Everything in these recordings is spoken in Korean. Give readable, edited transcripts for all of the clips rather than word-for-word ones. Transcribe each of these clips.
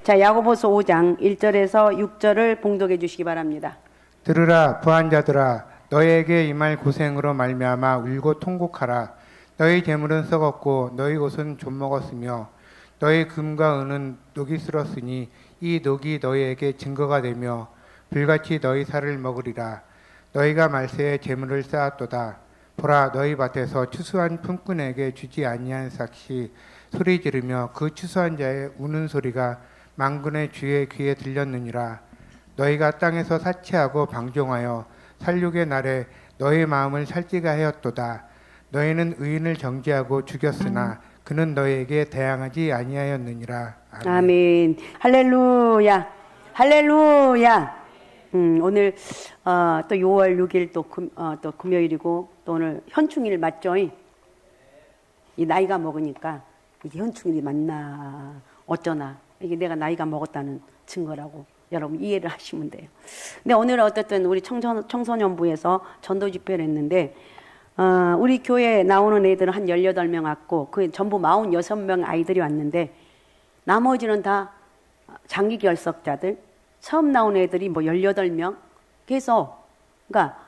자, 야고보서 5장 1절에서 6절을 봉독해 주시기 바랍니다. 들으라 부한자들아, 너희에게 임할 고생으로 말미암아 울고 통곡하라. 너희 재물은 썩었고 너희 옷은 좀먹었으며 너희 금과 은은 녹이 슬었으니 이 녹이 너희에게 증거가 되며 불같이 너희 살을 먹으리라. 너희가 말세에 재물을 쌓았도다. 보라, 너희 밭에서 추수한 품꾼에게 주지 아니한 삭시 소리 지르며 그 추수한 자의 우는 소리가 만군의 주의 귀에 들렸느니라. 너희가 땅에서 사치하고 방종하여 살육의 날에 너희 마음을 살찌게 하였도다. 너희는 의인을 정죄하고 죽였으나 그는 너희에게 대항하지 아니하였느니라. 아멘. 아멘. 할렐루야. 할렐루야. 오늘 또 6월 6일 또 금요일이고 또 오늘 현충일 맞죠? 이 나이가 먹으니까 이게 현충일이 맞나 어쩌나 이게 내가 나이가 먹었다는 증거라고 여러분 이해를 하시면 돼요. 근데 오늘 어쨌든 우리 청소년부에서 전도 집회를 했는데 우리 교회에 나오는 애들은 한 18명 왔고 그 전부 46명 아이들이 왔는데 나머지는 다 장기 결석자들 처음 나온 애들이 뭐 18명 그래서 그러니까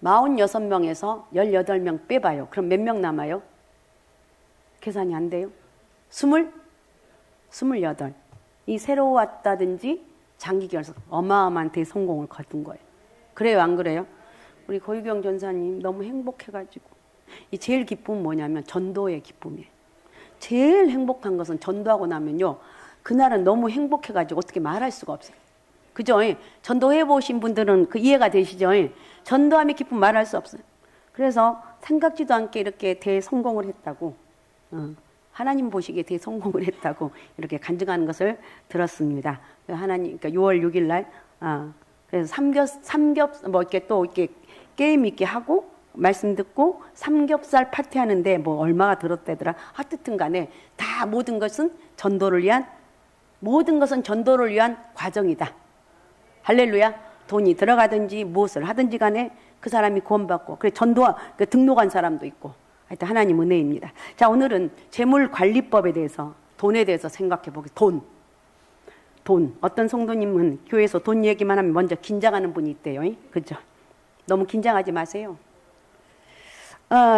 46명에서 18명 빼봐요. 그럼 몇 명 남아요? 계산이 안 돼요? 28. 이 새로 왔다든지 장기 결석 어마어마한 대성공을 거둔 거예요. 그래요, 안 그래요? 우리 고유경 전사님 너무 행복해가지고 이 제일 기쁨은 뭐냐면 전도의 기쁨이에요. 제일 행복한 것은 전도하고 나면요 그날은 너무 행복해가지고 어떻게 말할 수가 없어요. 그죠? 전도해 보신 분들은 그 이해가 되시죠? 전도함의 기쁨 말할 수 없어요. 그래서 생각지도 않게 이렇게 대성공을 했다고 하나님 보시기에 대성공을 했다고 이렇게 간증하는 것을 들었습니다. 하나님, 그러니까 6월 6일 날, 그래서 뭐 이렇게 또 이렇게 게임 있게 하고, 말씀 듣고, 삼겹살 파티 하는데 뭐 얼마가 들었대더라. 하여튼 간에 다 모든 것은 전도를 위한 과정이다. 할렐루야. 돈이 들어가든지 무엇을 하든지 간에 그 사람이 구원받고, 그래 그 등록한 사람도 있고, 하여튼 하나님 은혜입니다. 자, 오늘은 재물관리법에 대해서 돈에 대해서 생각해 보겠습니다. 돈. 어떤 성도님은 교회에서 돈 얘기만 하면 먼저 긴장하는 분이 있대요. 그죠? 너무 긴장하지 마세요.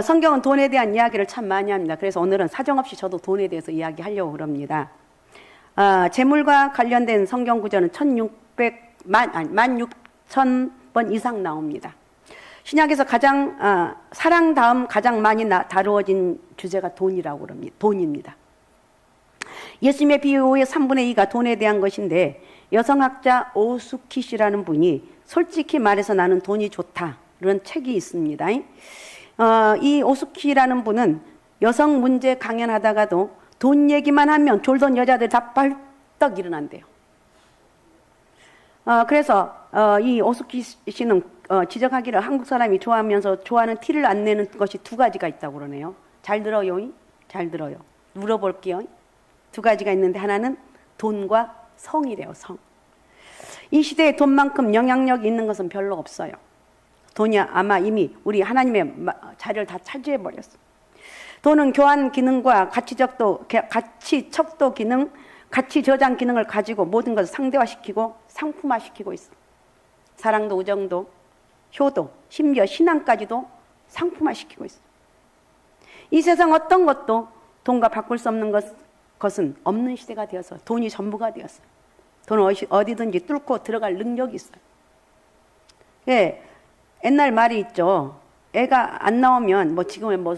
성경은 돈에 대한 이야기를 참 많이 합니다. 그래서 오늘은 사정없이 저도 돈에 대해서 이야기하려고 그럽니다. 재물과 관련된 성경 구절은 16,000번 이상 나옵니다. 신약에서 가장 사랑 다음 가장 많이 다루어진 주제가 돈이라고 그럽니다. 돈입니다. 예수님의 비유의 3분의 2가 돈에 대한 것인데 여성학자 오수키시라는 분이 솔직히 말해서 나는 돈이 좋다 이런 책이 있습니다. 이 오수키라는 분은 여성 문제 강연하다가도 돈 얘기만 하면 졸던 여자들 다 벌떡 일어난대요. 그래서 이 오수키 씨는 지적하기를 한국 사람이 좋아하면서 좋아하는 티를 안 내는 것이 두 가지가 있다고 그러네요. 잘 들어요? 잘 들어요. 물어볼게요. 두 가지가 있는데 하나는 돈과 성이래요. 성. 이 시대에 돈만큼 영향력이 있는 것은 별로 없어요. 돈이 아마 이미 우리 하나님의 자리를 다 차지해버렸어. 돈은 교환 기능과 가치 척도 기능, 가치 저장 기능을 가지고 모든 것을 상대화시키고 상품화시키고 있어. 사랑도 우정도 효도 심지어 신앙까지도 상품화시키고 있어. 이 세상 어떤 것도 돈과 바꿀 수 없는 것은 없는 시대가 되어서 돈이 전부가 되었어요. 돈은 어디든지 뚫고 들어갈 능력이 있어요. 예, 옛날 말이 있죠. 애가 안 나오면 뭐 지금은 뭐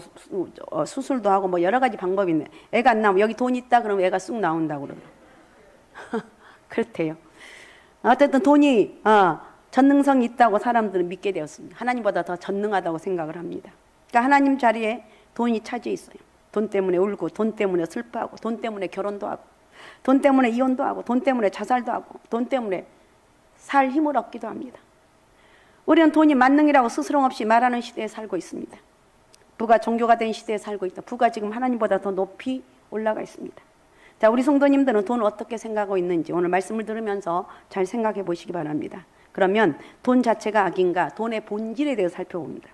수술도 하고 뭐 여러 가지 방법이 있네. 애가 안 나오면 여기 돈 있다 그러면 애가 쑥 나온다고 그러고. 그렇대요. 어쨌든 돈이 전능성이 있다고 사람들은 믿게 되었습니다. 하나님보다 더 전능하다고 생각을 합니다. 그러니까 하나님 자리에 돈이 차지해 있어요. 돈 때문에 울고 돈 때문에 슬퍼하고 돈 때문에 결혼도 하고 돈 때문에 이혼도 하고 돈 때문에 자살도 하고 돈 때문에 살 힘을 얻기도 합니다. 우리는 돈이 만능이라고 스스럼 없이 말하는 시대에 살고 있습니다. 부가 종교가 된 시대에 살고 있다. 부가 지금 하나님보다 더 높이 올라가 있습니다. 자, 우리 성도님들은 돈을 어떻게 생각하고 있는지 오늘 말씀을 들으면서 잘 생각해 보시기 바랍니다. 그러면 돈 자체가 악인가? 돈의 본질에 대해서 살펴봅니다.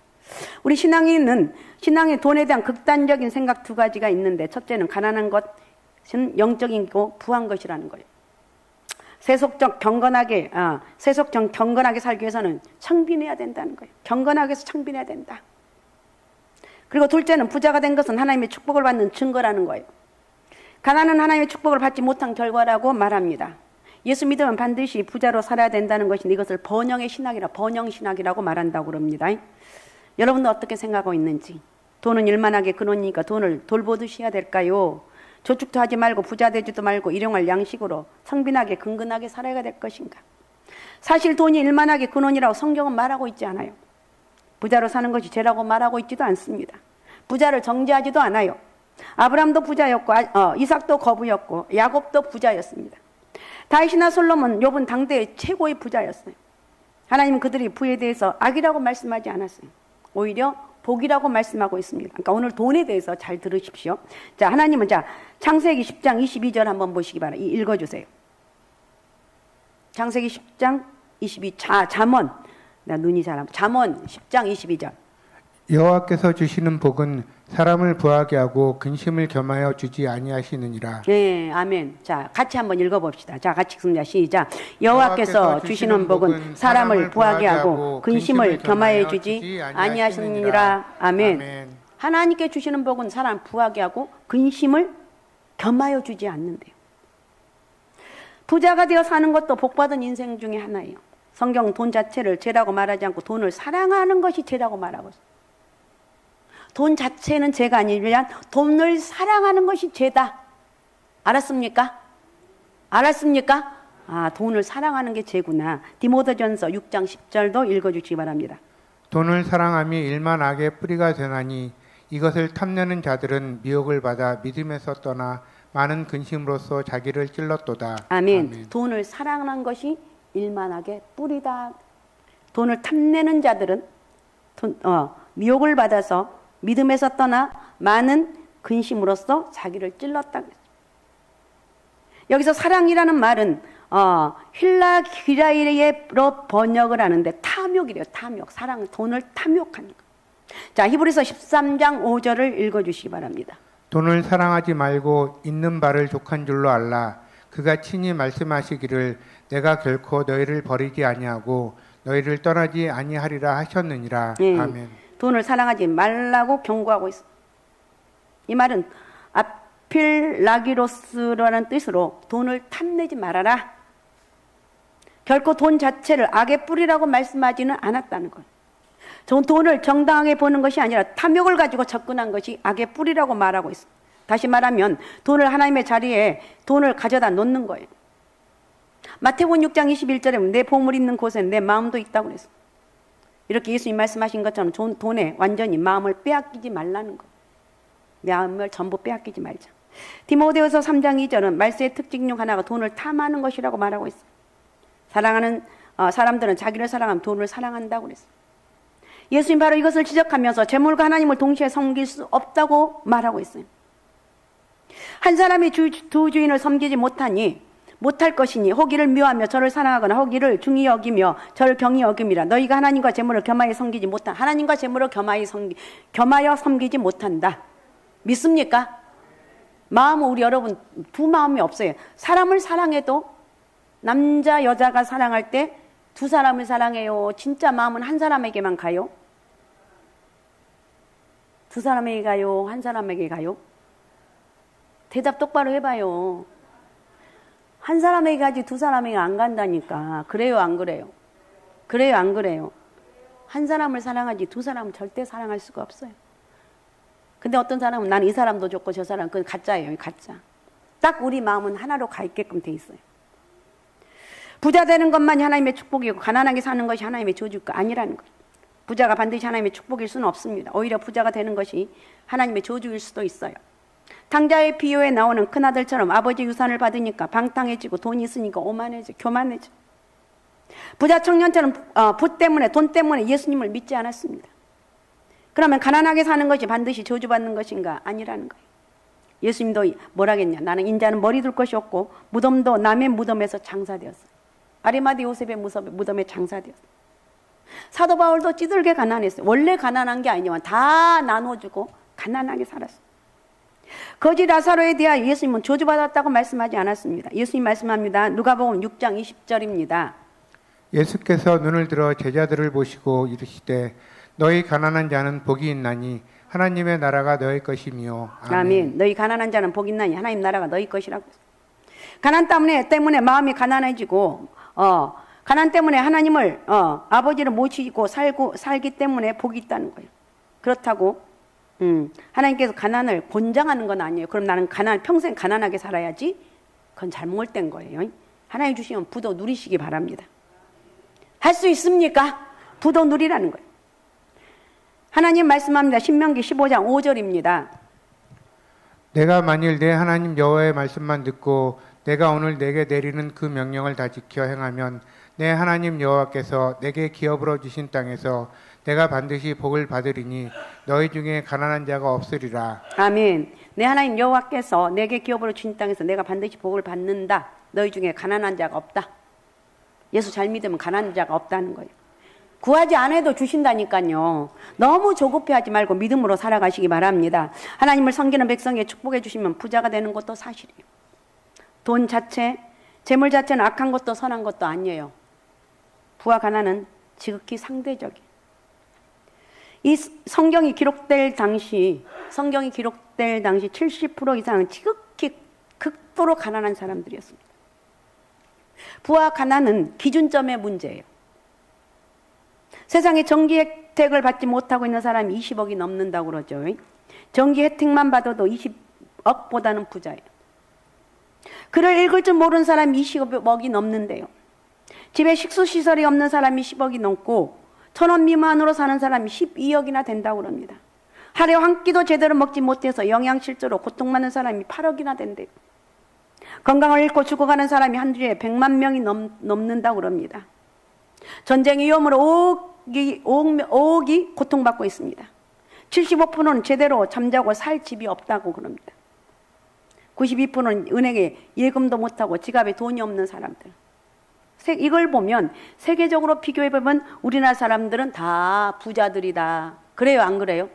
우리 신앙인은 신앙의 돈에 대한 극단적인 생각 두 가지가 있는데 첫째는 가난한 것은 영적이고 부한 것이라는 거예요. 세속적 경건하게 살기 위해서는 청빈해야 된다는 거예요. 경건하게 해서 청빈해야 된다. 그리고 둘째는 부자가 된 것은 하나님의 축복을 받는 증거라는 거예요. 가난은 하나님의 축복을 받지 못한 결과라고 말합니다. 예수 믿으면 반드시 부자로 살아야 된다는 것인데 이것을 번영신학이라고 말한다고 그럽니다. 여러분도 어떻게 생각하고 있는지. 돈은 일만하게 근원이니까 돈을 돌보듯이 해야 될까요? 저축도 하지 말고 부자 되지도 말고 일용할 양식으로 성빈하게 근근하게 살아야 될 것인가? 사실 돈이 일만하게 근원이라고 성경은 말하고 있지 않아요. 부자로 사는 것이 죄라고 말하고 있지도 않습니다. 부자를 정죄하지도 않아요. 아브람도 부자였고 이삭도 거부였고 야곱도 부자였습니다. 다윗이나 솔로몬, 욥은 당대의 최고의 부자였어요. 하나님은 그들이 부에 대해서 악이라고 말씀하지 않았어요. 오히려 복이라고 말씀하고 있습니다. 그러니까 오늘 돈에 대해서 잘 들으십시오. 자, 하나님은 창세기 10장 22절 한번 보시기 바랍니다. 읽어주세요. 창세기 10장 22, 잠언. 나 눈이 잘 안 보여. 잠언 10장 22절. 여호와께서 주시는 복은 사람을 부하게 하고 근심을 겸하여 주지 아니하시느니라. 네, 아멘. 자, 같이 한번 읽어봅시다. 자, 같이 읽습니다. 시작. 여호와께서 주시는 복은 사람을 부하게 하고 근심을 겸하여 주지 아니하시느니라. 아멘. 하나님께 주시는 복은 사람 부하게 하고 근심을 겸하여 주지 않는데요. 부자가 되어 사는 것도 복받은 인생 중에 하나예요. 성경 돈 자체를 죄라고 말하지 않고 돈을 사랑하는 것이 죄라고 말하고 있어요. 돈 자체는 죄가 아니면 돈을 사랑하는 것이 죄다. 알았습니까? 알았습니까? 아, 돈을 사랑하는 게 죄구나. 디모데전서 6장 10절도 읽어주시기 바랍니다. 돈을 사랑함이 일만 악의 뿌리가 되나니 이것을 탐내는 자들은 미혹을 받아 믿음에서 떠나 많은 근심으로써 자기를 찔렀도다. 아멘. 돈을 사랑하는 것이 일만하게 뿌리다. 돈을 탐내는 자들은 미혹을 받아서 믿음에서 떠나 많은 근심으로써 자기를 찔렀다. 여기서 사랑이라는 말은 힐라기라이로 번역을 하는데 탐욕이래요. 탐욕. 사랑, 돈을 탐욕하는 것. 자, 히브리서 13장 5절을 읽어주시기 바랍니다. 돈을 사랑하지 말고 있는 바를 족한 줄로 알라. 그가 친히 말씀하시기를 내가 결코 너희를 버리지 아니하고 너희를 떠나지 아니하리라 하셨느니라. 네. 아멘. 돈을 사랑하지 말라고 경고하고 있어. 이 말은 아필라기로스라는 뜻으로 돈을 탐내지 말아라. 결코 돈 자체를 악의 뿌리라고 말씀하지는 않았다는 것. 돈을 정당하게 버는 것이 아니라 탐욕을 가지고 접근한 것이 악의 뿌리라고 말하고 있어. 다시 말하면 돈을 하나님의 자리에 돈을 가져다 놓는 거예요. 마태복음 6장 21절에 내 보물 있는 곳에 내 마음도 있다고 그랬어. 이렇게 예수님 말씀하신 것처럼 돈에 완전히 마음을 빼앗기지 말라는 거. 마음을 전부 빼앗기지 말자. 디모데후서 3장 2절은 말세의 특징 중 하나가 돈을 탐하는 것이라고 말하고 있어요. 사랑하는 사람들은 자기를 사랑하면 돈을 사랑한다고 그랬어요. 예수님 바로 이것을 지적하면서 재물과 하나님을 동시에 섬길 수 없다고 말하고 있어요. 한 사람이 두 주인을 섬기지 못할 것이니 호기를 미워하며 저를 사랑하거나 호기를 중히 여기며 저를 경히 여김이라. 너희가 하나님과 재물을 겸하여 섬기지 못한 하나님과 재물을 겸하여 섬기지 못한다. 믿습니까? 마음은 우리 여러분 두 마음이 없어요. 사람을 사랑해도 남자 여자가 사랑할 때 두 사람을 사랑해요. 진짜 마음은 한 사람에게만 가요? 두 사람에게 가요? 한 사람에게 가요? 대답 똑바로 해봐요. 한 사람에게 가지 두 사람에게 안 간다니까. 그래요, 안 그래요? 그래요, 안 그래요? 한 사람을 사랑하지 두 사람은 절대 사랑할 수가 없어요. 근데 어떤 사람은 난 이 사람도 좋고 저 사람 그건 가짜예요, 가짜. 딱 우리 마음은 하나로 가 있게끔 돼 있어요. 부자 되는 것만이 하나님의 축복이고 가난하게 사는 것이 하나님의 저주가 아니라는 거예요. 부자가 반드시 하나님의 축복일 수는 없습니다. 오히려 부자가 되는 것이 하나님의 저주일 수도 있어요. 탕자의 비유에 나오는 큰아들처럼 아버지 유산을 받으니까 방탕해지고 돈이 있으니까 오만해져, 교만해져. 부자 청년처럼 돈 때문에 예수님을 믿지 않았습니다. 그러면 가난하게 사는 것이 반드시 저주받는 것인가? 아니라는 거예요. 예수님도 뭐라겠냐? 나는 인자는 머리 둘 것이 없고 무덤도 남의 무덤에서 장사되었어. 아리마대 요셉의 무덤에 장사되었어. 사도 바울도 찌들게 가난했어요. 원래 가난한 게 아니지만 다 나눠주고 가난하게 살았어. 거지 라사로에 대하여 예수님은 저주받았다고 말씀하지 않았습니다. 예수님 말씀합니다. 누가복음 6장 20절입니다. 예수께서 눈을 들어 제자들을 보시고 이르시되 너희 가난한 자는 복이 있나니 하나님의 나라가 너희 것이며. 아멘. 너희 가난한 자는 복이 있나니 하나님 나라가 너희 것이라고. 가난 때문에 마음이 가난해지고 가난 때문에 하나님을 아버지를 모시고 살기 때문에 복이 있다는 거예요. 그렇다고 하나님께서 가난을 권장하는 건 아니에요. 그럼 나는 평생 가난하게 살아야지? 그건 잘못된 거예요. 하나님 주시면 부도 누리시기 바랍니다. 할 수 있습니까? 부도 누리라는 거예요. 하나님 말씀합니다. 신명기 15장 5절입니다. 내가 만일 내 하나님 여호와의 말씀만 듣고 내가 오늘 내게 내리는 그 명령을 다 지켜 행하면 내 하나님 여호와께서 내게 기업으로 주신 땅에서 내가 반드시 복을 받으리니 너희 중에 가난한 자가 없으리라. 아멘. 내 하나님 여호와께서 내게 기업으로 주신 땅에서 내가 반드시 복을 받는다. 너희 중에 가난한 자가 없다. 예수 잘 믿으면 가난한 자가 없다는 거예요. 구하지 않아도 주신다니까요. 너무 조급해하지 말고 믿음으로 살아가시기 바랍니다. 하나님을 섬기는 백성에게 축복해 주시면 부자가 되는 것도 사실이에요. 돈 자체, 재물 자체는 악한 것도 선한 것도 아니에요. 부와 가난은 지극히 상대적이에요. 이 성경이 기록될 당시 70% 이상은 지극히 극도로 가난한 사람들이었습니다. 부와 가난은 기준점의 문제예요. 세상에 정기 혜택을 받지 못하고 있는 사람이 20억이 넘는다고 그러죠. 정기 혜택만 받아도 20억보다는 부자예요. 글을 읽을 줄 모르는 사람이 20억이 넘는데요. 집에 식수시설이 없는 사람이 10억이 넘고 1,000원 미만으로 사는 사람이 12억이나 된다고 합니다. 하루에 한 끼도 제대로 먹지 못해서 영양실조로 고통받는 사람이 8억이나 된대요. 건강을 잃고 죽어가는 사람이 한 주에 100만 명이 넘는다고 합니다. 전쟁 위험으로 5억이 고통받고 있습니다. 75%는 제대로 잠자고 살 집이 없다고 그럽니다. 92%는 은행에 예금도 못하고 지갑에 돈이 없는 사람들. 이걸 보면 세계적으로 비교해보면 우리나라 사람들은 다 부자들이다. 그래요, 안 그래요?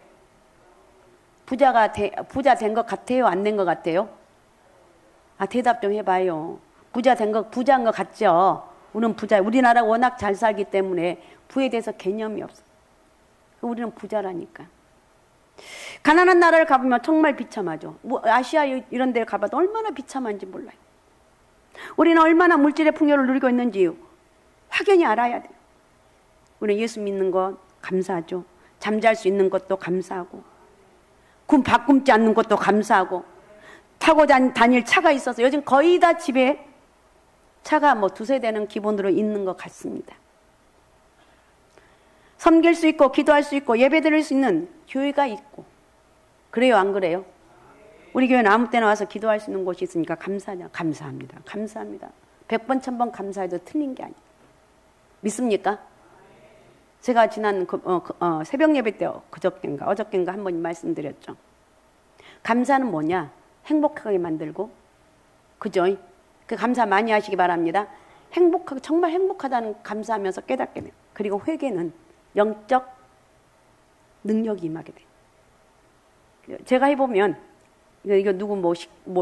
부자 된 것 같아요, 안 된 것 같아요? 대답 좀 해봐요. 부자인 것 같죠? 우리나라 워낙 잘 살기 때문에 부에 대해서 개념이 없어. 우리는 부자라니까. 가난한 나라를 가보면 정말 비참하죠. 아시아 이런 데 가봐도 얼마나 비참한지 몰라요. 우리는 얼마나 물질의 풍요를 누리고 있는지 확연히 알아야 돼요. 우리는 예수 믿는 것 감사하죠. 잠잘 수 있는 것도 감사하고, 밥 굶지 않는 것도 감사하고, 타고 다닐 차가 있어서 요즘 거의 다 집에 차가 2-3대는 기본으로 있는 것 같습니다. 섬길 수 있고 기도할 수 있고 예배 드릴 수 있는 교회가 있고, 그래요, 안 그래요? 우리 교회는 아무 때나 와서 기도할 수 있는 곳이 있으니까 감사합니다. 100번 1000번 감사해도 틀린 게 아니에요. 믿습니까? 제가 지난 새벽 예배 때 어저께인가 한 번 말씀드렸죠. 감사는 뭐냐? 행복하게 만들고, 그죠? 그 감사 많이 하시기 바랍니다. 정말 행복하다는 감사하면서 깨닫게 돼요. 그리고 회개는 영적 능력이 임하게 돼요. 제가 해보면, 이거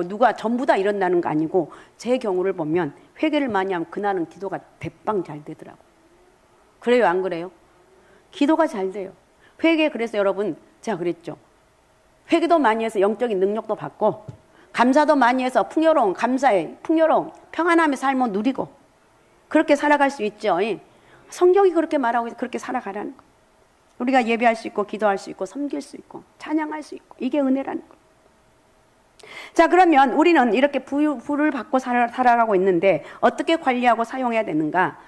누가 전부 다 이런다는 거 아니고, 제 경우를 보면 회개를 많이 하면 그날은 기도가 대빵 잘 되더라고요. 그래요, 안 그래요? 기도가 잘 돼요. 그래서 여러분, 제가 그랬죠. 회개도 많이 해서 영적인 능력도 받고, 감사도 많이 해서 풍요로운 평안함의 삶을 누리고, 그렇게 살아갈 수 있죠. 성경이 그렇게 말하고 있어서 그렇게 살아가라는 거. 우리가 예배할 수 있고, 기도할 수 있고, 섬길 수 있고, 찬양할 수 있고, 이게 은혜라는 거. 자, 그러면 우리는 이렇게 부를 받고 살아가고 있는데 어떻게 관리하고 사용해야 되는가?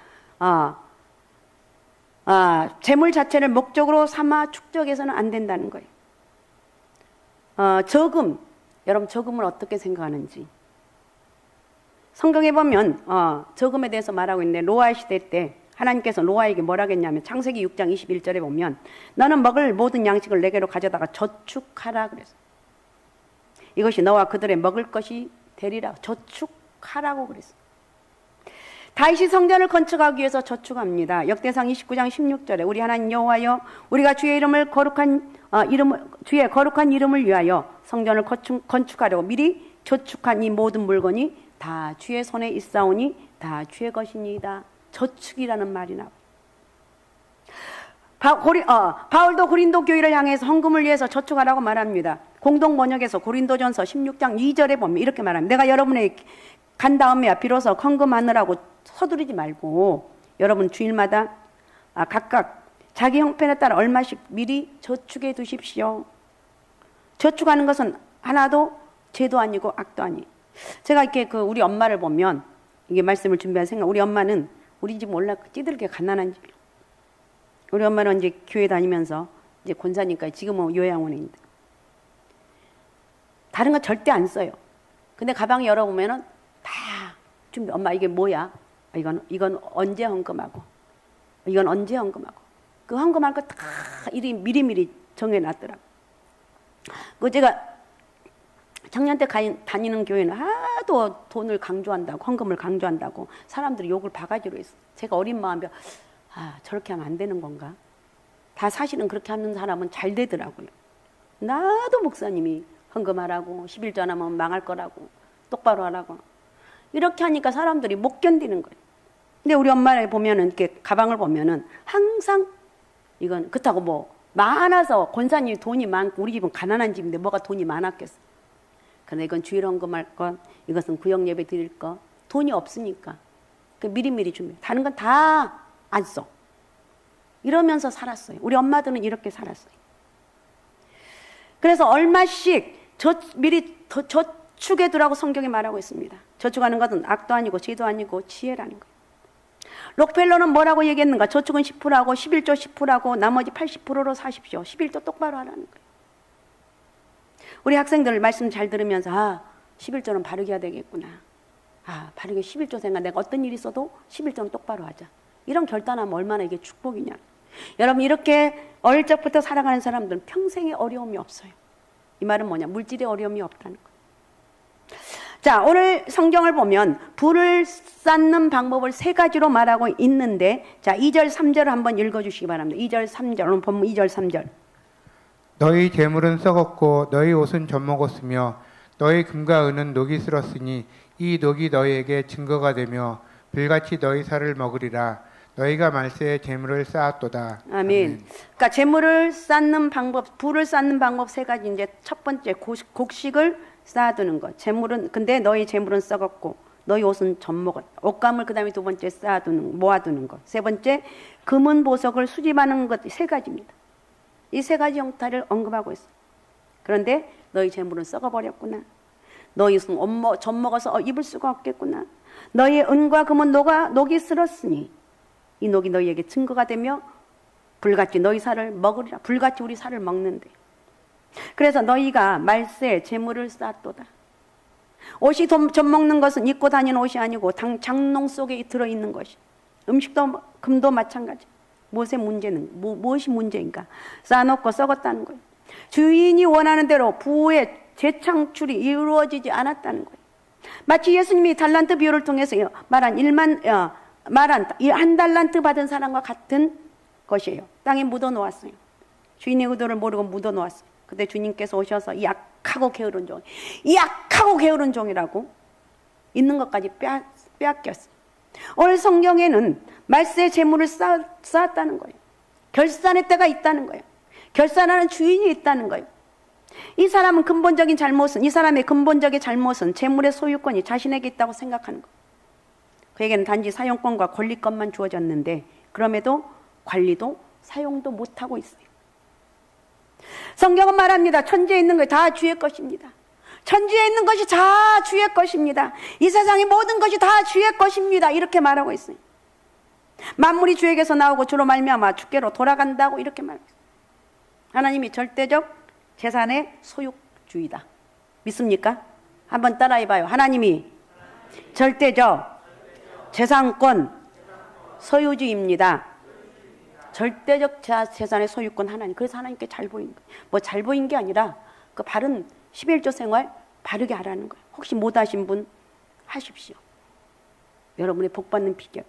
재물 자체를 목적으로 삼아 축적해서는 안 된다는 거예요. 여러분 저금을 어떻게 생각하는지. 성경에 보면 저금에 대해서 말하고 있는데, 노아 시대 때 하나님께서 노아에게 뭐라고 했냐면 창세기 6장 21절에 보면 너는 먹을 모든 양식을 내게로 가져다가 저축하라 그랬어요. 이것이 너와 그들의 먹을 것이 되리라. 저축하라고 그랬어요. 다윗이 성전을 건축하기 위해서 저축합니다. 역대상 29장 16절에 우리 하나님 여호와여 우리가 주의 이름을 주의 거룩한 이름을 위하여 성전을 건축하려고 미리 저축한 이 모든 물건이 다 주의 손에 있사오니 다 주의 것이니이다. 저축이라는 말이 나와요. 바울도 고린도 교회를 향해서 헌금을 위해서 저축하라고 말합니다. 공동 번역에서 고린도전서 16장 2절에 보면 이렇게 말합니다. 내가 여러분에게 간 다음에야 비로소 헌금하느라고 서두르지 말고 여러분 주일마다 각각 자기 형편에 따라 얼마씩 미리 저축해 두십시오. 저축하는 것은 하나도 죄도 아니고 악도 아니에요. 제가 이렇게 우리 엄마를 보면 이게 말씀을 준비한 생각. 우리 엄마는 우리 집 몰라 찌들게 가난한 집이에요. 우리 엄마는 이제 교회 다니면서 이제 권사니까 지금은 요양원에 있는데 다른 건 절대 안 써요. 근데 가방 열어보면은 다 준비. 엄마 이게 뭐야? 이건 언제 헌금하고 이건 언제 헌금하고 그 헌금할 거 다 미리미리 정해놨더라고. 그 제가 작년 때 다니는 교회는 하도 돈을 강조한다고 헌금을 강조한다고 사람들이 욕을 바가지로 했어. 제가 어린 마음에 저렇게 하면 안 되는 건가? 다 사실은 그렇게 하는 사람은 잘 되더라고요. 나도 목사님이 헌금하라고 11조 안 하면 망할 거라고 똑바로 하라고 이렇게 하니까 사람들이 못 견디는 거예요. 근데 우리 엄마를 보면은 이렇게 가방을 보면은 항상 이건 그렇다고 뭐 많아서 권사님이 돈이 많고 우리 집은 가난한 집인데 뭐가 돈이 많았겠어. 근데 이건 주일 헌금할 것, 이것은 구역 예배 드릴 것, 돈이 없으니까 미리미리 준비. 다른 건 다 안 써. 이러면서 살았어요. 우리 엄마들은 이렇게 살았어요. 그래서 얼마씩 미리 저축해 두라고 성경이 말하고 있습니다. 저축하는 것은 악도 아니고 죄도 아니고 지혜라는 거예요. 록펠러는 뭐라고 얘기했는가? 저축은 10%하고 11조 10%하고 나머지 80%로 사십시오. 11조 똑바로 하라는 거예요. 우리 학생들 말씀 잘 들으면서 11조는 바르게 해야 되겠구나. 바르게 11조 생각. 내가 어떤 일이 있어도 11조는 똑바로 하자. 이런 결단하면 얼마나 이게 축복이냐. 여러분 이렇게 어릴 적부터 살아가는 사람들은 평생에 어려움이 없어요. 이 말은 뭐냐? 물질에 어려움이 없다는 거예요. 자, 오늘 성경을 보면 부를 쌓는 방법을 3가지로 말하고 있는데 자, 2절 3절을 한번 읽어주시기 바랍니다. 2절 3절 오늘 본문 2절 3절. 너희 재물은 썩었고 너희 옷은 젖먹었으며 너희 금과 은은 녹이 슬었으니 이 녹이 너희에게 증거가 되며 불같이 너희 살을 먹으리라. 너희가 말세에 재물을 쌓았도다. 아멘. 그러니까 재물을 쌓는 방법, 부를 쌓는 방법 3가지인데 첫 번째 곡식을 쌓아두는 것. 재물은 근데 너희 재물은 썩었고 너희 옷은 젖먹었다. 옷감을 그다음에 2번째 모아두는 것. 3번째 금은 보석을 수집하는 것. 3가지입니다. 이 3가지 형태를 언급하고 있어. 그런데 너희 재물은 썩어버렸구나. 너희 옷은 젖먹어서 입을 수가 없겠구나. 너희 은과 금은 녹이 슬었으니 이 녹이 너희에게 증거가 되며 불같이 너희 살을 먹으리라. 불같이 우리 살을 먹는데. 그래서 너희가 말세 재물을 쌓도다. 옷이 젖먹는 것은 입고 다니는 옷이 아니고 장롱 속에 들어있는 것이. 음식도 금도 마찬가지. 무엇의 문제는 무엇이 문제인가? 쌓아놓고 썩었다는 거예요. 주인이 원하는 대로 부의 재창출이 이루어지지 않았다는 거예요. 마치 예수님이 달란트 비유를 통해서 말한 한 달란트 받은 사람과 같은 것이에요. 땅에 묻어 놓았어요. 주인의 의도를 모르고 묻어 놓았어요. 근데 주님께서 오셔서 약하고 게으른 종이라고 있는 것까지 빼앗겼어요. 오늘 성경에는 말세 재물을 쌓았다는 거예요. 결산의 때가 있다는 거예요. 결산하는 주인이 있다는 거예요. 이 사람의 근본적인 잘못은 재물의 소유권이 자신에게 있다고 생각하는 거예요. 그에게는 단지 사용권과 권리권만 주어졌는데 그럼에도 관리도 사용도 못하고 있어요. 성경은 말합니다. 천지에 있는 것이 다 주의 것입니다. 천지에 있는 것이 다 주의 것입니다. 이 세상의 모든 것이 다 주의 것입니다. 이렇게 말하고 있어요. 만물이 주에게서 나오고 주로 말미암아 주께로 돌아간다고 이렇게 말하고 있어요. 하나님이 절대적 재산의 소유주의다. 믿습니까? 한번 따라해봐요. 하나님이 절대적 재산권 소유주의입니다. 절대적 재산의 소유권 하나님. 그래서 하나님께 잘 보인 거예요. 뭐 잘 보인 게 아니라 그 바른 11조 생활 바르게 하라는 거예요. 혹시 못 하신 분 하십시오. 여러분의 복받는 비결.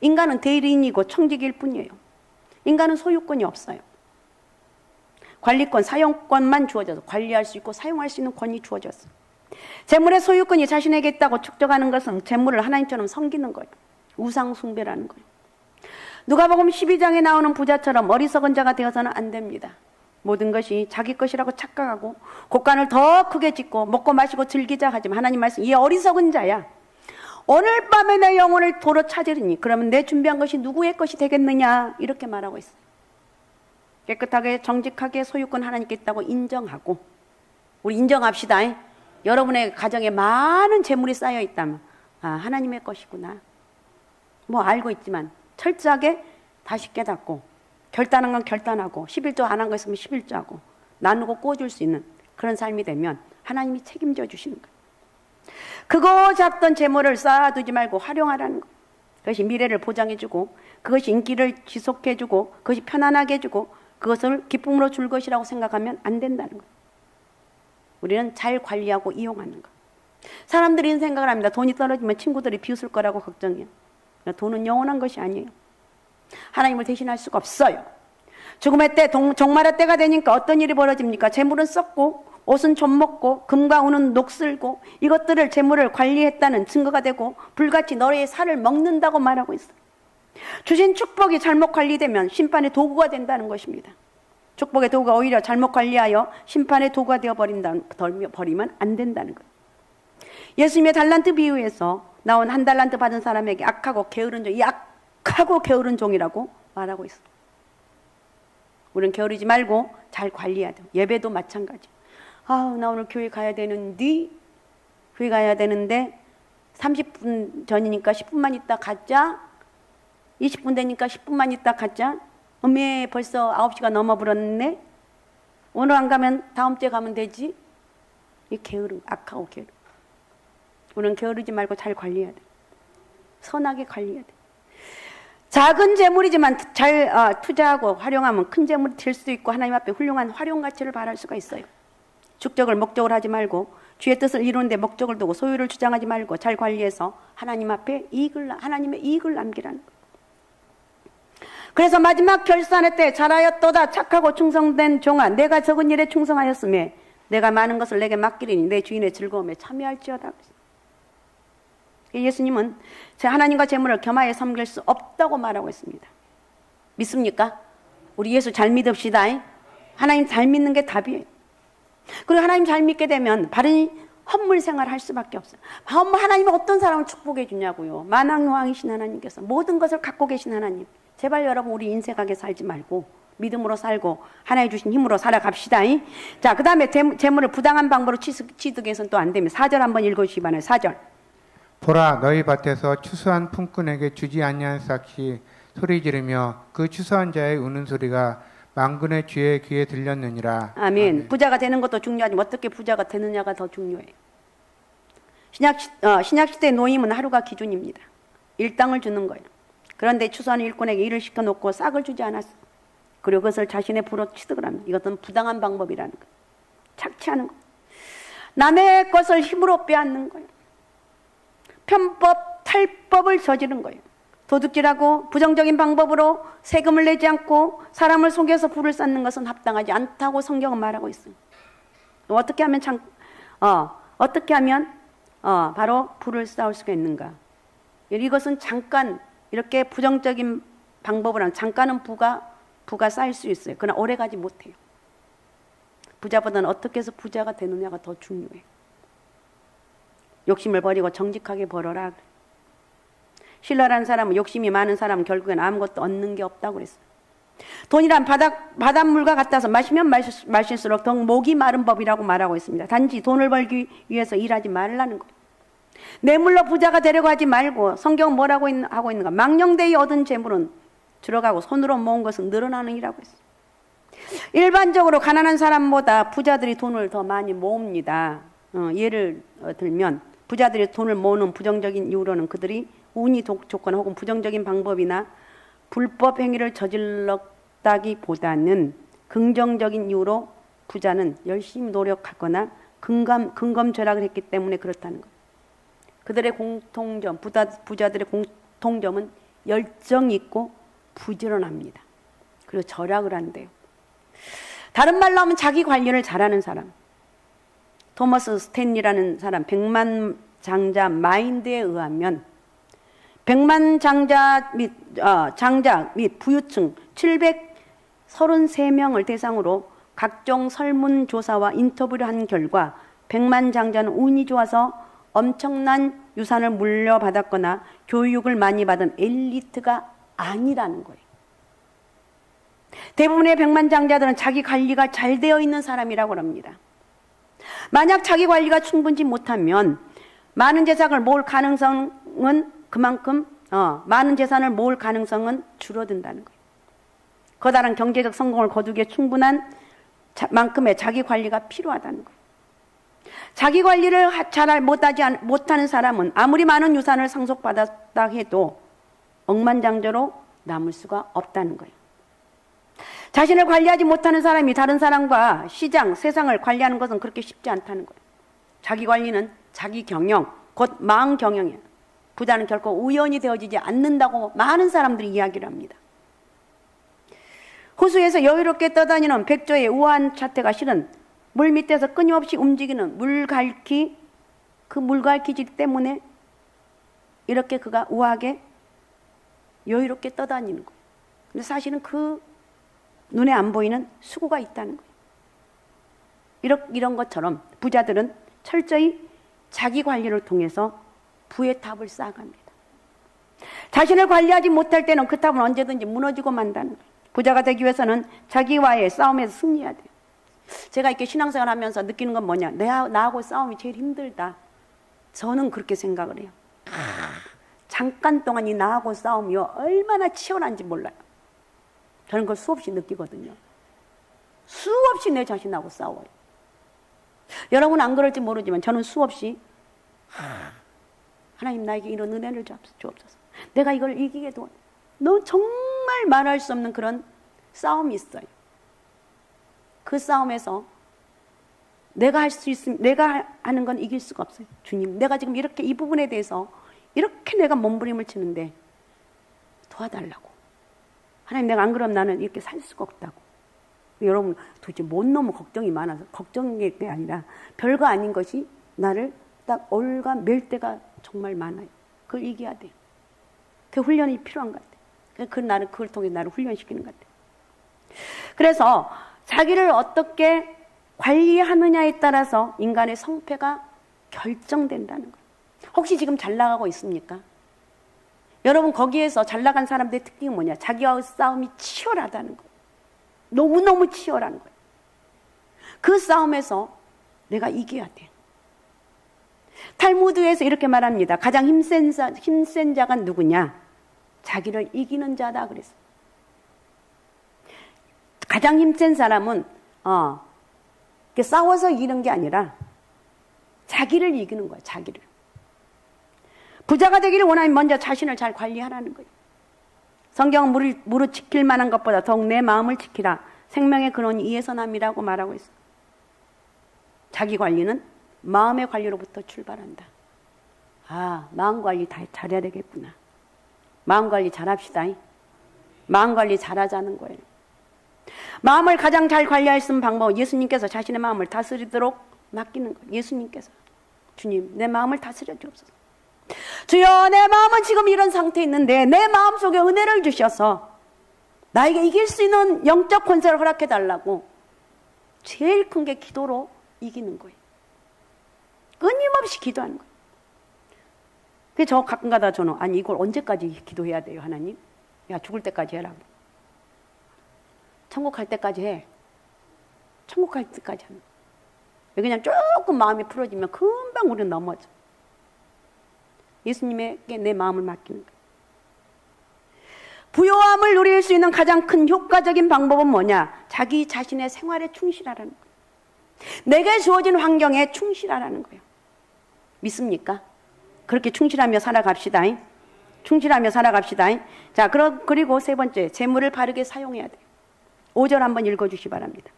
인간은 대리인이고 청지기일 뿐이에요. 인간은 소유권이 없어요. 관리권, 사용권만 주어져서 관리할 수 있고 사용할 수 있는 권이 주어졌어. 재물의 소유권이 자신에게 있다고 축적하는 것은 재물을 하나님처럼 섬기는 거예요. 우상 숭배라는 거예요. 누가복음 12장에 나오는 부자처럼 어리석은 자가 되어서는 안 됩니다. 모든 것이 자기 것이라고 착각하고 곳간을 더 크게 짓고 먹고 마시고 즐기자 하지만 하나님 말씀, 이 어리석은 자야. 오늘 밤에 내 영혼을 도로 찾으리니 그러면 내 준비한 것이 누구의 것이 되겠느냐, 이렇게 말하고 있어요. 깨끗하게 정직하게 소유권 하나님께 있다고 인정하고, 우리 인정합시다. 여러분의 가정에 많은 재물이 쌓여 있다면 하나님의 것이구나. 뭐 알고 있지만 철저하게 다시 깨닫고, 결단한 건 결단하고 11조 안 한 거 있으면 11조 하고 나누고 꿔줄 수 있는 그런 삶이 되면 하나님이 책임져 주시는 거예요. 그거 잡던 재물을 쌓아두지 말고 활용하라는 거예요. 그것이 미래를 보장해주고, 그것이 인기를 지속해주고, 그것이 편안하게 해주고, 그것을 기쁨으로 줄 것이라고 생각하면 안 된다는 거예요. 우리는 잘 관리하고 이용하는 거예요. 사람들이 이런 생각을 합니다. 돈이 떨어지면 친구들이 비웃을 거라고 걱정해요. 돈은 영원한 것이 아니에요. 하나님을 대신할 수가 없어요. 죽음의 때, 종말의 때가 되니까 어떤 일이 벌어집니까? 재물은 썩고 옷은 좀 먹고 금과 은은 녹슬고, 이것들을 재물을 관리했다는 증거가 되고 불같이 너의 살을 먹는다고 말하고 있어요. 주신 축복이 잘못 관리되면 심판의 도구가 된다는 것입니다. 축복의 도구가 오히려 잘못 관리하여 심판의 도구가 되어버리면 안 된다는 거예요. 예수님의 달란트 비유에서 나온 한 달란트 받은 사람에게 악하고 게으른 종, 이 악하고 게으른 종이라고 말하고 있어요. 우리는 게으르지 말고 잘 관리해야 돼요. 예배도 마찬가지. 나 오늘 교회 가야 되는데, 교회 가야 되는데 30분 전이니까 10분만 있다 가자. 20분 되니까 10분만 있다 가자. 어메, 벌써 9시가 넘어버렸네. 오늘 안 가면 다음 주에 가면 되지. 이 게으름, 악하고 게으름. 우리는 게으르지 말고 잘 관리해야 돼. 선하게 관리해야 돼. 작은 재물이지만 잘 투자하고 활용하면 큰 재물이 될 수도 있고, 하나님 앞에 훌륭한 활용 가치를 발할 수가 있어요. 축적을 목적으로 하지 말고 주의 뜻을 이루는데 목적을 두고 소유를 주장하지 말고 잘 관리해서 하나님 앞에 하나님의 이익을 남기라는 거예요. 그래서 마지막 결산의 때 잘하였도다 착하고 충성된 종아, 내가 적은 일에 충성하였으며 내가 많은 것을 내게 맡기리니 내 주인의 즐거움에 참여할지어다. 예수님은 하나님과 재물을 겸하여 섬길 수 없다고 말하고 있습니다. 믿습니까? 우리 예수 잘 믿읍시다. 하나님 잘 믿는 게 답이에요. 그리고 하나님 잘 믿게 되면 바른 헌물 생활을 할 수밖에 없어요. 하나님은 어떤 사람을 축복해 주냐고요. 만왕여왕이신 하나님께서 모든 것을 갖고 계신 하나님. 제발 여러분, 우리 인색하게 살지 말고 믿음으로 살고 하나님 주신 힘으로 살아갑시다. 자, 그 다음에 재물을 부당한 방법으로 취득해서는 또 안 됩니다. 4절 한번 읽어주시기 바랍니다. 4절. 보라, 너희 밭에서 추수한 품꾼에게 주지 아니한 싹이 소리 지르며 그 추수한 자의 우는 소리가 만군의 주의 귀에 들렸느니라. 아멘. 아멘. 부자가 되는 것도 중요하지만 어떻게 부자가 되느냐가 더 중요해요. 신약시대 노임은 하루가 기준입니다. 일당을 주는 거예요. 그런데 추수하는 일꾼에게 일을 시켜놓고 싹을 주지 않았어. 그리고 그것을 자신의 부로 취득을 합니다. 이것은 부당한 방법이라는 거예요. 착취하는 거예요. 남의 것을 힘으로 빼앗는 거예요. 편법, 탈법을 저지른 거예요. 도둑질하고 부정적인 방법으로 세금을 내지 않고 사람을 속여서 부를 쌓는 것은 합당하지 않다고 성경은 말하고 있어요. 어떻게 하면 바로 부를 쌓을 수가 있는가? 이것은 잠깐 이렇게 부정적인 방법을 하면 잠깐은 부가 쌓일 수 있어요. 그러나 오래가지 못해요. 부자보다는 어떻게 해서 부자가 되느냐가 더 중요해요. 욕심을 버리고 정직하게 벌어라. 신라라는 사람은, 욕심이 많은 사람은 결국엔 아무것도 얻는 게 없다고 그랬어요. 돈이란 바닷물과 같아서 마시면 마실수록 더욱 목이 마른 법이라고 말하고 있습니다. 단지 돈을 벌기 위해서 일하지 말라는 거예요. 뇌물로 부자가 되려고 하지 말고, 성경은 뭐라고 하고 있는가? 망령되이 얻은 재물은 들어가고 손으로 모은 것은 늘어나는 이라고 했어요. 일반적으로 가난한 사람보다 부자들이 돈을 더 많이 모읍니다. 예를 들면 부자들이 돈을 모으는 부정적인 이유로는 그들이 운이 좋거나 혹은 부정적인 방법이나 불법 행위를 저질렀다기보다는 긍정적인 이유로 부자는 열심히 노력하거나 근검절약을 했기 때문에 그렇다는 거예요. 그들의 공통점, 부자들의 공통점은 열정이 있고 부지런합니다. 그리고 절약을 한대요. 다른 말로 하면 자기 관리를 잘하는 사람. 토머스 스탠리라는 사람 백만장자 마인드에 의하면 백만장자 및 장자 및 부유층 733명을 대상으로 각종 설문조사와 인터뷰를 한 결과 백만장자는 운이 좋아서 엄청난 유산을 물려받았거나 교육을 많이 받은 엘리트가 아니라는 거예요. 대부분의 백만장자들은 자기 관리가 잘 되어 있는 사람이라고 합니다. 만약 자기 관리가 충분치 못하면 많은 재산을 모을 가능성은 많은 재산을 모을 가능성은 줄어든다는 거예요. 커다란 경제적 성공을 거두기에 충분한 만큼의 자기 관리가 필요하다는 거예요. 자기 관리를 잘 못하는 사람은 아무리 많은 유산을 상속받았다 해도 억만장자로 남을 수가 없다는 거예요. 자신을 관리하지 못하는 사람이 다른 사람과 시장, 세상을 관리하는 것은 그렇게 쉽지 않다는 거예요. 자기 관리는 자기 경영, 곧 마음 경영이에요. 부자는 결코 우연히 되어지지 않는다고 많은 사람들이 이야기를 합니다. 호수에서 여유롭게 떠다니는 백조의 우아한 자태가 실은 물 밑에서 끊임없이 움직이는 물갈퀴, 그 물갈퀴질 때문에 이렇게 그가 우아하게 여유롭게 떠다니는 거예요. 근데 사실은 그 눈에 안 보이는 수고가 있다는 거예요. 이런 것처럼 부자들은 철저히 자기 관리를 통해서 부의 탑을 쌓아갑니다. 자신을 관리하지 못할 때는 그 탑은 언제든지 무너지고 만다는 거예요. 부자가 되기 위해서는 자기와의 싸움에서 승리해야 돼요. 제가 이렇게 신앙생활 하면서 느끼는 건 뭐냐, 나하고 싸움이 제일 힘들다. 저는 그렇게 생각을 해요. 잠깐 동안 이 나하고 싸움이 얼마나 치열한지 몰라요. 저는 그걸 수없이 느끼거든요. 수없이 내 자신하고 싸워요. 여러분은 안 그럴지 모르지만 저는 수없이 하나님 나에게 이런 은혜를 주옵소서. 내가 이걸 이기게 도와. 너 정말 말할 수 없는 그런 싸움이 있어요. 그 싸움에서 내가 하는 건 이길 수가 없어요. 주님, 내가 지금 이렇게 이 부분에 대해서 이렇게 내가 몸부림을 치는데 도와달라고. 하나님, 내가 안 그러면 나는 이렇게 살 수가 없다고. 여러분, 도대체 뭔 너무 걱정이 많아서 걱정이 게 아니라 별거 아닌 것이 나를 딱 올가맬 때가 정말 많아요. 그걸 이겨야 돼요. 그 훈련이 필요한 것 같아요. 그걸 통해 나를 훈련시키는 것 같아요. 그래서 자기를 어떻게 관리하느냐에 따라서 인간의 성패가 결정된다는 거예요. 혹시 지금 잘 나가고 있습니까? 여러분, 거기에서 잘 나간 사람들의 특징이 뭐냐? 자기와의 싸움이 치열하다는 거예요. 너무너무 치열한 거예요. 그 싸움에서 내가 이겨야 돼요. 탈무드에서 이렇게 말합니다. 가장 힘센 자가 누구냐? 자기를 이기는 자다 그랬어요. 가장 힘센 사람은 싸워서 이기는 게 아니라 자기를 이기는 거예요. 자기를. 부자가 되기를 원하면 먼저 자신을 잘 관리하라는 거예요. 성경은 무릇 지킬 만한 것보다 더욱 내 마음을 지키라. 생명의 근원이 이에서 남이라고 말하고 있어요. 자기 관리는 마음의 관리로부터 출발한다. 마음 관리 다 잘해야 되겠구나. 마음 관리 잘합시다. 마음 관리 잘하자는 거예요. 마음을 가장 잘 관리할 수 있는 방법은 예수님께서 자신의 마음을 다스리도록 맡기는 거예요. 예수님께서 주님, 내 마음을 다스려 주옵소서. 주여, 내 마음은 지금 이런 상태에 있는데 내 마음속에 은혜를 주셔서 나에게 이길 수 있는 영적 권세를 허락해 달라고 제일 큰 게 기도로 이기는 거예요. 끊임없이 기도하는 거예요. 그래서 저 가끔가다 저는 이걸 언제까지 기도해야 돼요, 하나님? 야, 죽을 때까지 해라고. 천국 갈 때까지 해. 천국 갈 때까지 하는 거예요. 그냥 조금 마음이 풀어지면 금방 우리는 넘어져. 예수님에게 내 마음을 맡기는 거예요. 부요함을 누릴 수 있는 가장 큰 효과적인 방법은 뭐냐? 자기 자신의 생활에 충실하라는 거예요. 내게 주어진 환경에 충실하라는 거예요. 믿습니까? 그렇게 충실하며 살아갑시다. 충실하며 살아갑시다. 자, 그리고 세 번째, 재물을 바르게 사용해야 돼요. 5절 한번 읽어주시 바랍니다.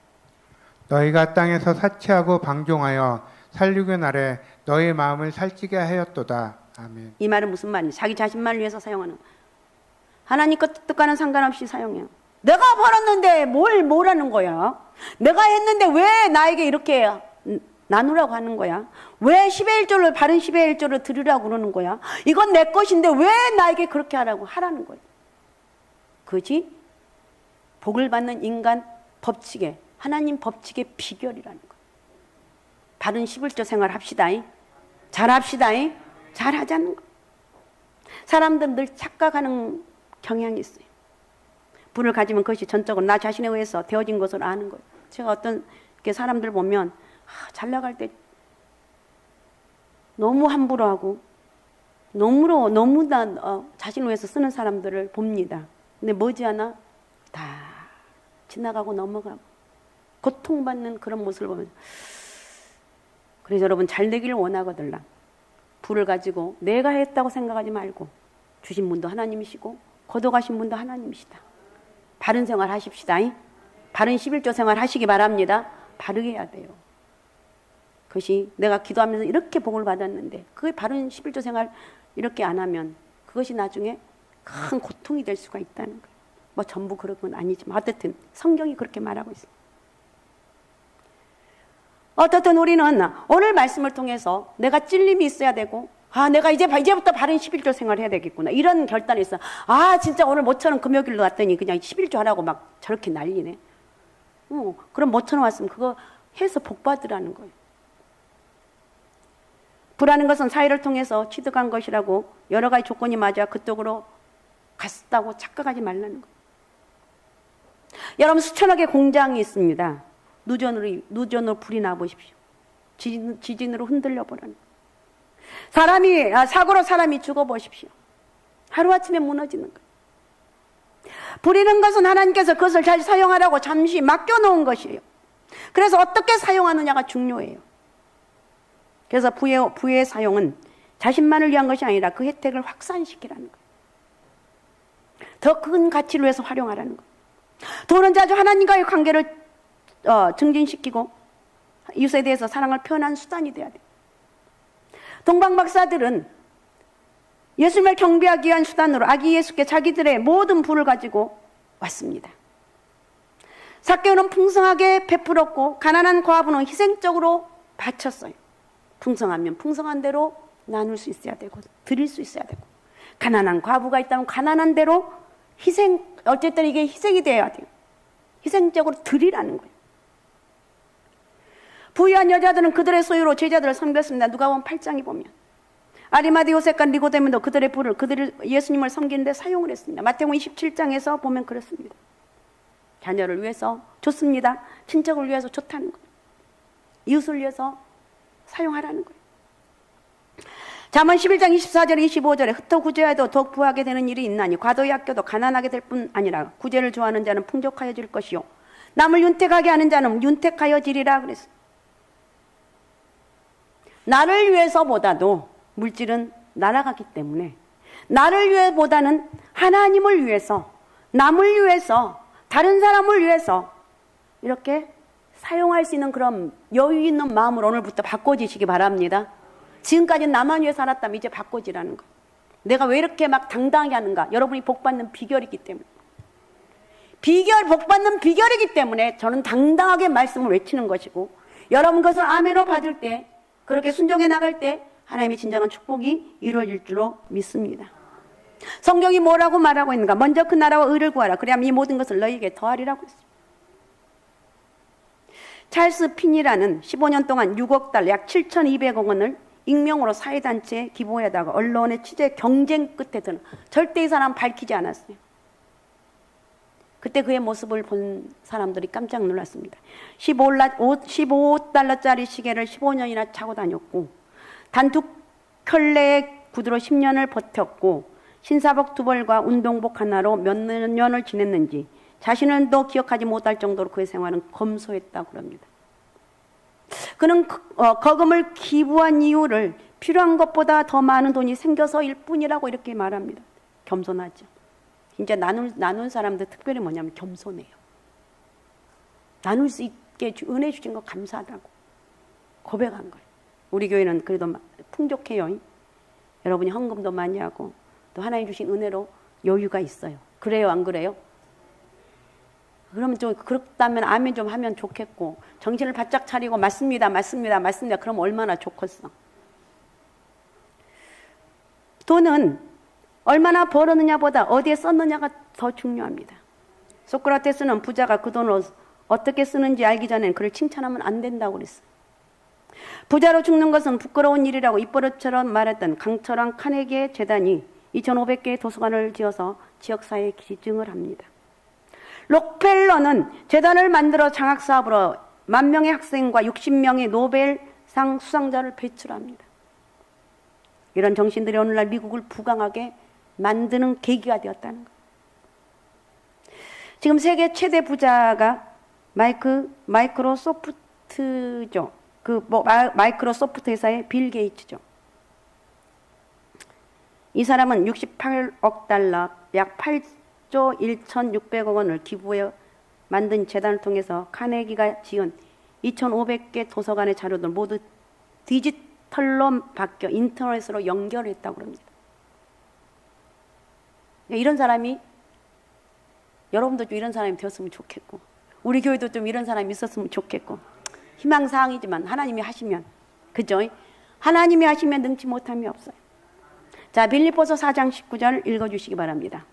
너희가 땅에서 사치하고 방종하여 살리고 날에 너의 마음을 살찌게 하였도다. 아멘. 이 말은 무슨 말이냐? 자기 자신만을 위해서 사용하는 거예요. 하나님 것 뜻과는 상관없이 사용해요. 내가 벌었는데 뭘 하는 거야? 내가 했는데 왜 나에게 이렇게 나누라고 하는 거야? 왜 10의 1조를 바른 10의 1조를 드리라고 그러는 거야? 이건 내 것인데 왜 나에게 그렇게 하라는 거야? 그것이 복을 받는 인간 법칙의 하나님 법칙의 비결이라는 거야. 바른 11조 생활 합시다. 잘합시다. 잘하자는 거. 사람들은 늘 착각하는 경향이 있어요. 불을 가지면 그것이 전적으로 나 자신에 의해서 되어진 것을 아는 거예요. 제가 어떤 사람들 보면 잘 나갈 때 너무 함부로 하고 너무나 자신을 위해서 쓰는 사람들을 봅니다. 근데 머지않아 다 지나가고 넘어가고 고통받는 그런 모습을 보면, 그래서 여러분 잘 되기를 원하거든요. 불을 가지고 내가 했다고 생각하지 말고 주신 분도 하나님이시고 거둬가신 분도 하나님이시다. 바른 생활 하십시다. 바른 11조 생활 하시기 바랍니다. 바르게 해야 돼요. 그것이 내가 기도하면서 이렇게 복을 받았는데 그게 바른 11조 생활 이렇게 안 하면 그것이 나중에 큰 고통이 될 수가 있다는 거예요. 뭐 전부 그런 건 아니지만 어쨌든 성경이 그렇게 말하고 있습니다. 어떻든 우리는 오늘 말씀을 통해서 내가 찔림이 있어야 되고 내가 이제부터 바른 11조 생활을 해야 되겠구나 이런 결단이 있어. 진짜 오늘 모처럼 금요일로 왔더니 그냥 11조 하라고 막 저렇게 난리네. 그럼 모처럼 왔으면 그거 해서 복 받으라는 거예요. 불하는 것은 사회를 통해서 취득한 것이라고 여러 가지 조건이 맞아 그쪽으로 갔다고 착각하지 말라는 거예요. 여러분 수천억 개 공장이 있습니다. 누전으로 불이 나보십시오. 지진으로 흔들려 보라는 거예요. 사고로 사람이 죽어보십시오. 하루아침에 무너지는 거예요. 부리는 것은 하나님께서 그것을 잘 사용하라고 잠시 맡겨놓은 것이에요. 그래서 어떻게 사용하느냐가 중요해요. 그래서 부의 사용은 자신만을 위한 것이 아니라 그 혜택을 확산시키라는 거예요. 더 큰 가치를 위해서 활용하라는 거예요. 돈은 자주 하나님과의 관계를 증진시키고 이웃에 대해서 사랑을 표현한 수단이 돼야 돼요. 동방 박사들은 예수님을 경배하기 위한 수단으로 아기 예수께 자기들의 모든 부를 가지고 왔습니다. 삭개오는 풍성하게 베풀었고 가난한 과부는 희생적으로 바쳤어요. 풍성하면 풍성한 대로 나눌 수 있어야 되고 드릴 수 있어야 되고, 가난한 과부가 있다면 가난한 대로 어쨌든 이게 희생이 돼야 돼요. 희생적으로 드리라는 거예요. 부유한 여자들은 그들의 소유로 제자들을 섬겼습니다. 누가복음 8장에 보면 아리마대 요셉과 니고데모도 그들의 부를 예수님을 섬기는데 사용을 했습니다. 마태복음 27장에서 보면 그렇습니다. 자녀를 위해서 좋습니다. 친척을 위해서 좋다는 거예요. 이웃을 위해서 사용하라는 거예요. 잠언 11장 24절 25절에 흩어 구제하여도 더욱 부하게 되는 일이 있나니 과도히 아껴도 가난하게 될 뿐 아니라 구제를 좋아하는 자는 풍족하여질 것이요 남을 윤택하게 하는 자는 윤택하여지리라 그랬어요. 나를 위해서보다도 물질은 날아가기 때문에 나를 위해보다는 하나님을 위해서, 남을 위해서, 다른 사람을 위해서 이렇게 사용할 수 있는 그런 여유 있는 마음으로 오늘부터 바꿔지시기 바랍니다. 지금까지 나만 위해 살았다면 이제 바꿔지라는 거. 내가 왜 이렇게 막 당당하게 하는가? 여러분이 복받는 비결이기 때문에. 복받는 비결이기 때문에 저는 당당하게 말씀을 외치는 것이고, 여러분 그것을 아멘으로 받을 때, 그렇게 순종해 나갈 때 하나님의 진정한 축복이 이루어질 줄로 믿습니다. 성경이 뭐라고 말하고 있는가? 먼저 그 나라와 의를 구하라. 그래야만 이 모든 것을 너희에게 더하리라고 했습니다. 찰스 핀이라는 15년 동안 6억 달러, 약 7,200억 원을 익명으로 사회단체에 기부에다가 언론의 취재 경쟁 끝에서는 절대 이 사람 밝히지 않았어요. 그때 그의 모습을 본 사람들이 깜짝 놀랐습니다. 15달러짜리 시계를 15년이나 차고 다녔고, 단투 켤레의 구두로 10년을 버텼고, 신사복 2벌과 운동복 하나로 몇 년을 지냈는지 자신은 또 기억하지 못할 정도로 그의 생활은 검소했다고 합니다. 그는 거금을 기부한 이유를 필요한 것보다 더 많은 돈이 생겨서일 뿐이라고 이렇게 말합니다. 겸손하죠. 진짜 나눈 사람들 특별히 뭐냐면 겸손해요. 나눌 수 있게 은혜 주신 거 감사하다고 고백한 거예요. 우리 교회는 그래도 풍족해요. 여러분이 헌금도 많이 하고 또 하나님 주신 은혜로 여유가 있어요. 그래요, 안 그래요? 그러면 좀 그렇다면 아멘 좀 하면 좋겠고, 정신을 바짝 차리고 맞습니다, 맞습니다, 맞습니다. 그럼 얼마나 좋겠어. 돈은 얼마나 벌었느냐보다 어디에 썼느냐가 더 중요합니다. 소크라테스는 부자가 그 돈을 어떻게 쓰는지 알기 전엔 그를 칭찬하면 안 된다고 그랬어요. 부자로 죽는 것은 부끄러운 일이라고 입버릇처럼 말했던 강철왕 카네기의 재단이 2,500개의 도서관을 지어서 지역사회에 기증을 합니다. 록펠러는 재단을 만들어 장학사업으로 10,000명의 학생과 60명의 노벨상 수상자를 배출합니다. 이런 정신들이 오늘날 미국을 부강하게 만드는 계기가 되었다는 거예요. 지금 세계 최대 부자가 마이크로소프트죠. 마이크로소프트 회사의 빌 게이츠죠. 이 사람은 68억 달러, 약 8조 1,600억 원을 기부해 만든 재단을 통해서 카네기가 지은 2,500개 도서관의 자료들 모두 디지털로 바뀌어 인터넷으로 연결했다고 합니다. 이런 사람이, 여러분도 좀 이런 사람이 되었으면 좋겠고, 우리 교회도 좀 이런 사람이 있었으면 좋겠고, 희망사항이지만 하나님이 하시면, 그죠? 하나님이 하시면 능치 못함이 없어요. 자, 빌립보서 4장 19절 읽어주시기 바랍니다.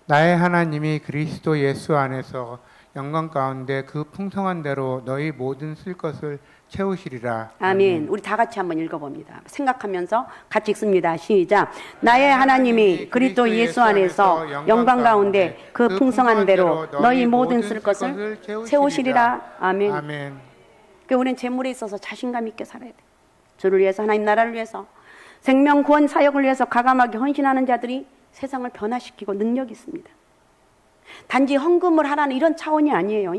나의 하나님이 그리스도 예수 안에서 영광 가운데 그 풍성한 대로 너희 모든 쓸 것을 채우시리라. 아멘. 우리 다 같이 한번 읽어봅니다. 생각하면서 같이 읽습니다. 시작. 나의 하나님이 그리스도 예수 안에서 영광 가운데 그 풍성한 대로 너희 모든 쓸 것을 채우시리라. 아멘. 아멘. 그러니까 우리는 재물에 있어서 자신감 있게 살아야 돼. 주를 위해서, 하나님 나라를 위해서, 생명 구원 사역을 위해서 과감하게 헌신하는 자들이 세상을 변화시키고 능력이 있습니다. 단지 헌금을 하라는 이런 차원이 아니에요.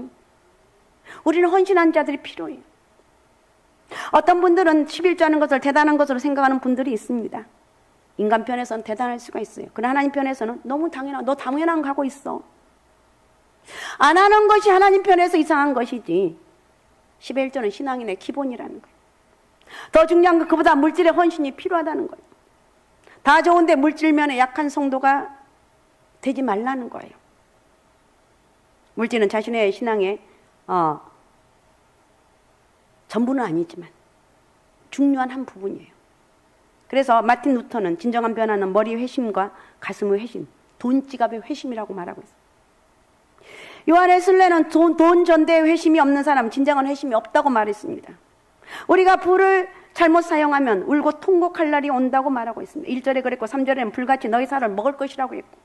우리는 헌신한 자들이 필요해요. 어떤 분들은 11조 하는 것을 대단한 것으로 생각하는 분들이 있습니다. 인간 편에서는 대단할 수가 있어요. 그러나 하나님 편에서는 너무 당연한, 너 당연한 거 하고 있어. 안 하는 것이 하나님 편에서 이상한 것이지. 11조는 신앙인의 기본이라는 거예요. 더 중요한 건 그보다 물질의 헌신이 필요하다는 거예요. 다 좋은데 물질면에 약한 성도가 되지 말라는 거예요. 물질은 자신의 신앙의 전부는 아니지만 중요한 한 부분이에요. 그래서 마틴 루터는 진정한 변화는 머리의 회심과 가슴의 회심, 돈 지갑의 회심이라고 말하고 있어요. 요한의 순례는 돈 전대의 회심이 없는 사람, 진정한 회심이 없다고 말했습니다. 우리가 부를 잘못 사용하면 울고 통곡할 날이 온다고 말하고 있습니다. 1절에 그랬고 3절에는 불같이 너희 살을 먹을 것이라고 했고,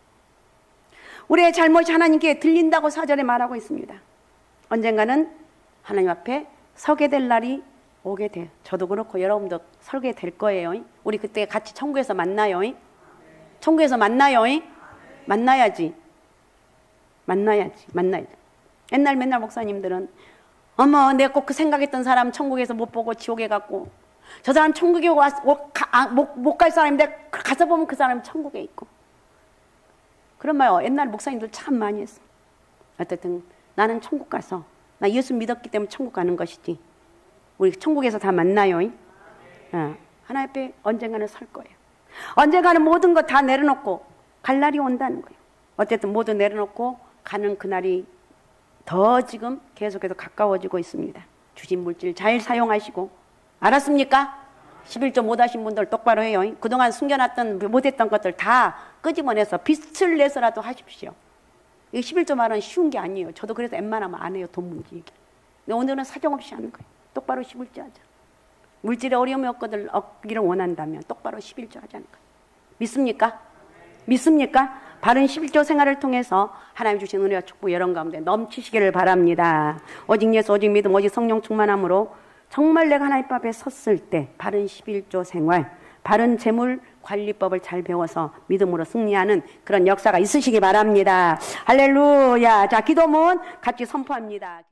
우리의 잘못이 하나님께 들린다고 4절에 말하고 있습니다. 언젠가는 하나님 앞에 서게 될 날이 오게 돼요. 저도 그렇고 여러분도 서게 될 거예요. 우리 그때 같이 천국에서 만나요. 천국에서 만나요. 만나야지. 옛날 맨날 목사님들은 어머, 내가 꼭 그 생각했던 사람 천국에서 못 보고 지옥에 갔고, 저 사람 천국에 못 갈 사람인데 가서 보면 그 사람 천국에 있고. 그런 말 옛날 목사님들 참 많이 했어. 어쨌든 나는 천국 가서, 나 예수 믿었기 때문에 천국 가는 것이지. 우리 천국에서 다 만나요. 하나님 앞에 언젠가는 설 거예요. 언젠가는 모든 거 다 내려놓고 갈 날이 온다는 거예요. 어쨌든 모두 내려놓고 가는 그날이 더 지금 계속해서 가까워지고 있습니다. 주신 물질 잘 사용하시고, 알았습니까? 11조 못하신 분들 똑바로 해요. 그동안 숨겨놨던 못했던 것들 다 끄집어내서 빚을 내서라도 하십시오. 이게 11조 말은 쉬운 게 아니에요. 저도 그래서 웬만하면 안 해요. 돈 문제 얘기. 근데 오늘은 사정없이 하는 거예요. 똑바로 11조 하자. 물질에 어려움이 없기를 원한다면 똑바로 11조 하자는 거예요. 믿습니까? 믿습니까? 바른 11조 생활을 통해서 하나님 주신 은혜와 축복 여러분 가운데 넘치시기를 바랍니다. 오직 예수, 오직 믿음, 오직 성령 충만함으로 정말 내가 하나님 앞에 섰을 때 바른 11조 생활, 바른 재물 관리법을 잘 배워서 믿음으로 승리하는 그런 역사가 있으시기 바랍니다. 할렐루야. 자, 기도문 같이 선포합니다.